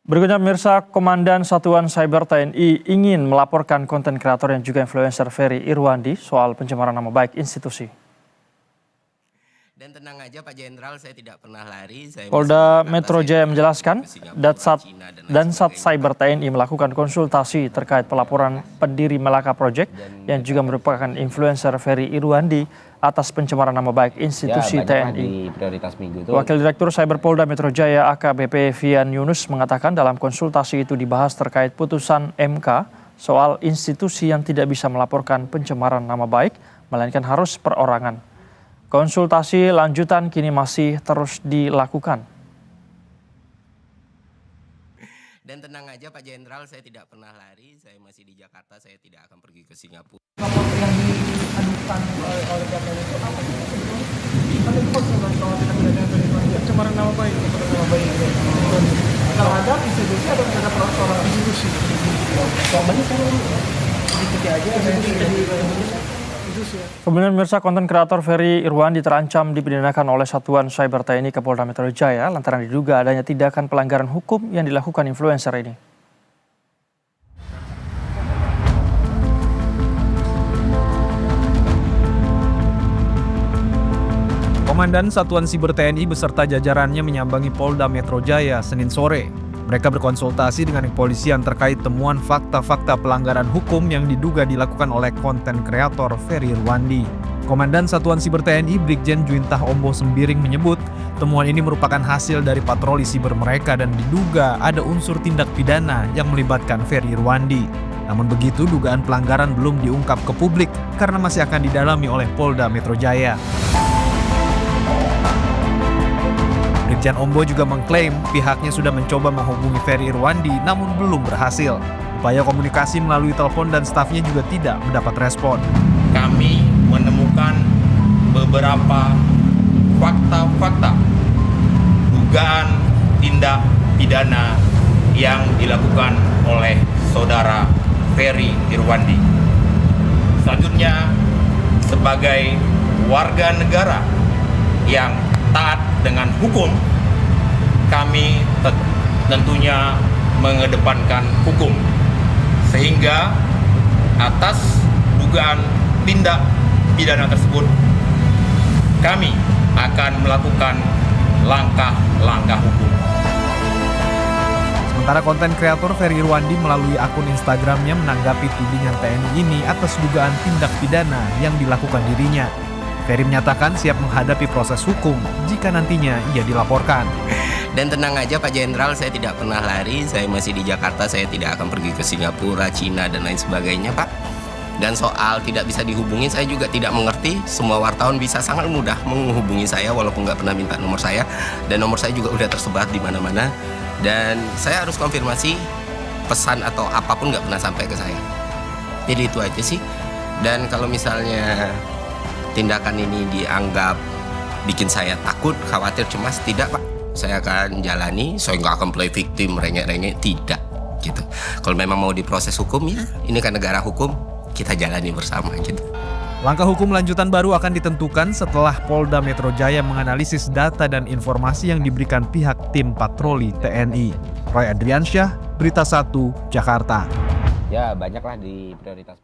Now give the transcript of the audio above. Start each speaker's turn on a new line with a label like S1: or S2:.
S1: Berikutnya pemirsa, Komandan Satuan Cyber TNI ingin melaporkan konten kreator yang juga influencer Ferry Irwandi soal pencemaran nama baik institusi.
S2: Dan tenang aja Pak Jenderal, saya tidak pernah lari.
S1: Polda Metro Jaya menjelaskan, Dansat Cyber TNI melakukan konsultasi terkait pelaporan pendiri Melaka Project yang juga merupakan influencer Ferry Irwandi atas pencemaran nama baik institusi TNI. Wakil Direktur Cyber Polda Metro Jaya AKBP Vian Yunus mengatakan dalam konsultasi itu dibahas terkait putusan MK soal institusi yang tidak bisa melaporkan pencemaran nama baik, melainkan harus perorangan. Konsultasi lanjutan kini masih terus dilakukan.
S2: Dan tenang aja Pak Jenderal, saya tidak pernah lari, saya masih di Jakarta, saya tidak akan pergi ke Singapura.
S3: Lapor yang diadukan oleh KPN itu apa sih sebetulnya? Kan itu konsultan soal tindak pidana pencemaran nama baik, terhadap institusi atau terhadap perorangan institusi? Soalnya saya sedikit aja
S1: Kemudian pemirsa, konten kreator Ferry Irwandi terancam dipidanakan oleh Satuan Cyber TNI ke Polda Metro Jaya lantaran diduga adanya tindakan pelanggaran hukum yang dilakukan influencer ini.
S4: Komandan Satuan Siber TNI beserta jajarannya menyambangi Polda Metro Jaya Senin sore. Mereka berkonsultasi dengan kepolisian terkait temuan fakta-fakta pelanggaran hukum yang diduga dilakukan oleh konten kreator Ferry Irwandi. Komandan Satuan Siber TNI Brigjen Juintah Ombo Sembiring menyebut temuan ini merupakan hasil dari patroli siber mereka dan diduga ada unsur tindak pidana yang melibatkan Ferry Irwandi. Namun begitu, dugaan pelanggaran belum diungkap ke publik karena masih akan didalami oleh Polda Metro Jaya. Brigjen Ombo juga mengklaim pihaknya sudah mencoba menghubungi Ferry Irwandi namun belum berhasil. Upaya komunikasi melalui telepon dan stafnya juga tidak mendapat respon.
S5: Kami menemukan beberapa fakta-fakta dugaan tindak pidana yang dilakukan oleh saudara Ferry Irwandi. Selanjutnya, sebagai warga negara yang taat dengan hukum, kami tentunya mengedepankan hukum, sehingga atas dugaan tindak pidana tersebut kami akan melakukan langkah-langkah hukum.
S4: Sementara konten kreator Ferry Irwandi melalui akun Instagramnya menanggapi tudingan TNI ini atas dugaan tindak pidana yang dilakukan dirinya. Ferry menyatakan siap menghadapi proses hukum jika nantinya ia dilaporkan.
S2: Dan tenang aja Pak Jenderal, saya tidak pernah lari, saya masih di Jakarta, saya tidak akan pergi ke Singapura, Cina, dan lain sebagainya Pak. Dan soal tidak bisa dihubungi, saya juga tidak mengerti. Semua wartawan bisa sangat mudah menghubungi saya walaupun nggak pernah minta nomor saya. Dan nomor saya juga udah tersebar di mana-mana. Dan saya harus konfirmasi pesan atau apapun nggak pernah sampai ke saya. Jadi itu aja sih. Dan kalau misalnya tindakan ini dianggap bikin saya takut, khawatir, cemas, tidak Pak. Saya akan jalani, saya nggak akan play victim, rengek-rengek, tidak gitu. Kalau memang mau diproses hukum, ya ini kan negara hukum, kita jalani bersama gitu.
S4: Langkah hukum lanjutan baru akan ditentukan setelah Polda Metro Jaya menganalisis data dan informasi yang diberikan pihak tim patroli TNI. Roy Adriansyah, Berita 1, Jakarta.
S6: Ya banyaklah di prioritas.